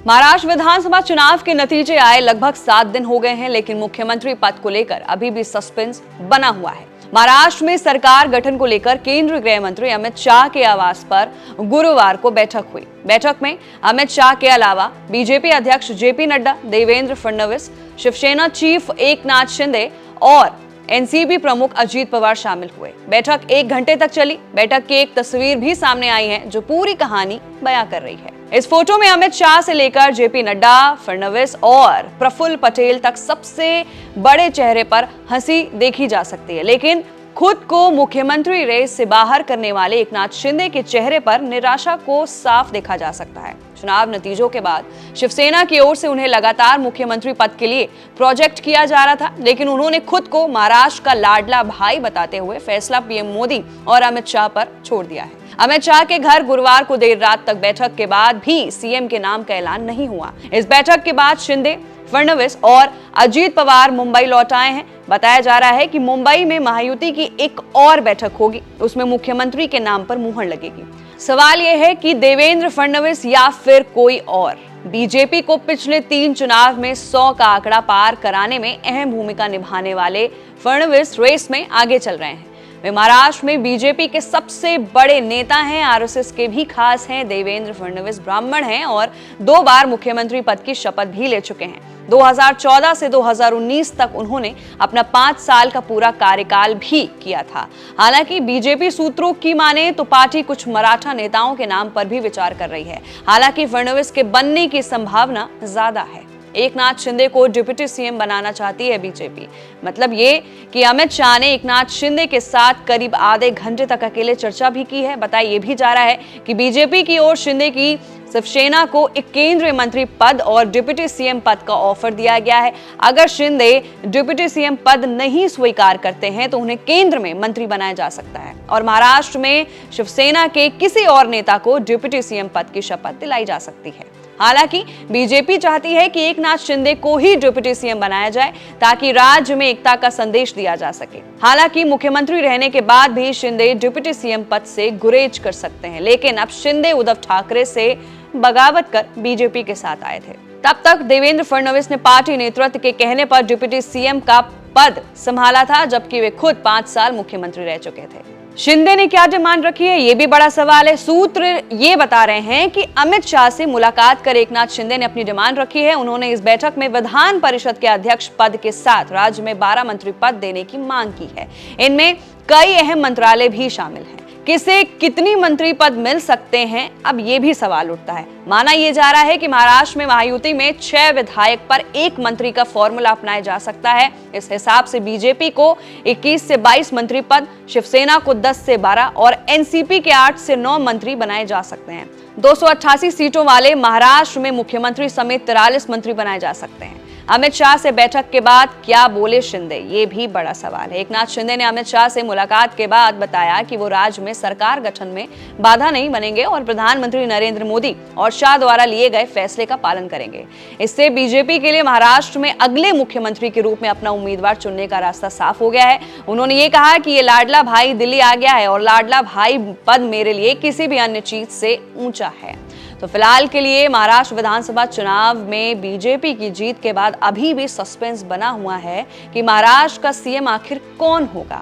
महाराष्ट्र विधानसभा चुनाव के नतीजे आए लगभग 7 दिन हो गए हैं, लेकिन मुख्यमंत्री पद को लेकर अभी भी सस्पेंस बना हुआ है। महाराष्ट्र में सरकार गठन को लेकर केंद्रीय गृह मंत्री अमित शाह के आवास पर गुरुवार को बैठक हुई। बैठक में अमित शाह के अलावा बीजेपी अध्यक्ष जेपी नड्डा, देवेंद्र फडणवीस, शिवसेना चीफ एकनाथ शिंदे और एनसीपी प्रमुख अजीत पवार शामिल हुए। बैठक 1 घंटे तक चली। बैठक की एक तस्वीर भी सामने आई है जो पूरी कहानी बयां कर रही है। इस फोटो में अमित शाह से लेकर जेपी नड्डा, फडणवीस और प्रफुल्ल पटेल तक सबसे बड़े चेहरे पर हंसी देखी जा सकती है, लेकिन खुद को मुख्यमंत्री रेस से बाहर करने वाले एकनाथ शिंदे के चेहरे पर निराशा को साफ देखा जा सकता है। चुनाव नतीजों के बाद शिवसेना की ओर से उन्हें लगातार मुख्यमंत्री पद के लिए प्रोजेक्ट किया जा रहा था, लेकिन उन्होंने खुद को महाराष्ट्र का लाडला भाई बताते हुए फैसला पीएम मोदी और अमित शाह पर छोड़ दिया है। अमित शाह के घर गुरुवार को देर रात तक बैठक के बाद भी सीएम के नाम का ऐलान नहीं हुआ। इस बैठक के बाद शिंदे, फडणवीस और अजीत पवार मुंबई लौट आए हैं। बताया जा रहा है कि मुंबई में महायुति की एक और बैठक होगी, उसमें मुख्यमंत्री के नाम पर मुहर लगेगी। सवाल यह है कि देवेंद्र फडणवीस या फिर कोई और। बीजेपी को पिछले 3 चुनाव में 100 का आंकड़ा पार कराने में अहम भूमिका निभाने वाले फडणवीस रेस में आगे चल रहे हैं। वे महाराष्ट्र में बीजेपी के सबसे बड़े नेता हैं, आरएसएस के भी खास हैं। देवेंद्र फडणवीस ब्राह्मण हैं और 2 बार मुख्यमंत्री पद की शपथ भी ले चुके हैं। 2014 से 2019 तक उन्होंने अपना 5 साल का पूरा कार्यकाल भी किया था। हालांकि बीजेपी सूत्रों की माने तो पार्टी कुछ मराठा नेताओं के नाम पर भी विचार कर रही है। हालांकि फडणवीस के बनने की संभावना ज्यादा है। एकनाथ शिंदे को डिप्टी सीएम बनाना चाहती है बीजेपी। मतलब ये कि अमित शाह ने एकनाथ शिंदे के साथ करीब आधे घंटे तक अकेले चर्चा भी की है। बताया ये भी जा रहा है कि बीजेपी की ओर शिंदे की शिवसेना को एक केंद्रीय मंत्री पद और डिप्टी सीएम पद का ऑफर दिया गया है। अगर शिंदे डिप्टी सीएम पद नहीं स्वीकार करते हैं तो उन्हें केंद्र में मंत्री बनाया जा सकता है और महाराष्ट्र में शिवसेना के किसी और नेता को डिप्टी सीएम पद की शपथ दिलाई जा सकती है। हालांकि बीजेपी चाहती है कि एकनाथ शिंदे को ही डिप्टी सीएम बनाया जाए ताकि राज्य में एकता का संदेश दिया जा सके। हालांकि मुख्यमंत्री रहने के बाद भी शिंदे डिप्टी सीएम पद से गुरेज कर सकते हैं, लेकिन अब शिंदे उद्धव ठाकरे से बगावत कर बीजेपी के साथ आए थे। तब तक देवेंद्र फडणवीस ने पार्टी नेतृत्व के कहने पर डिप्टी सीएम का पद संभाला था, जबकि वे खुद 5 साल मुख्यमंत्री रह चुके थे। शिंदे ने क्या डिमांड रखी है, ये भी बड़ा सवाल है। सूत्र ये बता रहे हैं कि अमित शाह से मुलाकात कर एकनाथ शिंदे ने अपनी डिमांड रखी है। उन्होंने इस बैठक में विधान परिषद के अध्यक्ष पद के साथ राज्य में 12 मंत्री पद देने की मांग की है। इनमें कई अहम मंत्रालय भी शामिल हैं। किसे कितनी मंत्री पद मिल सकते हैं, अब ये भी सवाल उठता है। माना यह जा रहा है कि महाराष्ट्र में महायुति में 6 विधायक पर 1 मंत्री का फॉर्मूला अपनाया जा सकता है। इस हिसाब से बीजेपी को 21 से 22 मंत्री पद, शिवसेना को 10 से 12 और एनसीपी के 8 से 9 मंत्री बनाए जा सकते हैं। 288 सीटों वाले महाराष्ट्र में मुख्यमंत्री समेत 43 मंत्री बनाए जा सकते हैं। अमित शाह से बैठक के बाद क्या बोले शिंदे, ये भी बड़ा सवाल है। एकनाथ शिंदे ने अमित शाह से मुलाकात के बाद बताया कि वो राज्य में सरकार गठन में बाधा नहीं बनेंगे और प्रधानमंत्री नरेंद्र मोदी और शाह द्वारा लिए गए फैसले का पालन करेंगे। इससे बीजेपी के लिए महाराष्ट्र में अगले मुख्यमंत्री के रूप में अपना उम्मीदवार चुनने का रास्ता साफ हो गया है। उन्होंने ये कहा कि ये लाडला भाई दिल्ली आ गया है और लाडला भाई पद मेरे लिए किसी भी अन्य चीज से ऊंचा है। तो फिलहाल के लिए महाराष्ट्र विधानसभा चुनाव में बीजेपी की जीत के बाद अभी भी सस्पेंस बना हुआ है कि महाराष्ट्र का सीएम आखिर कौन होगा।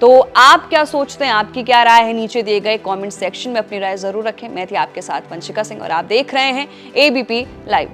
तो आप क्या सोचते हैं, आपकी क्या राय है, नीचे दिए गए कमेंट सेक्शन में अपनी राय जरूर रखें। मैं थी आपके साथ वंशिका सिंह और आप देख रहे हैं एबीपी लाइव।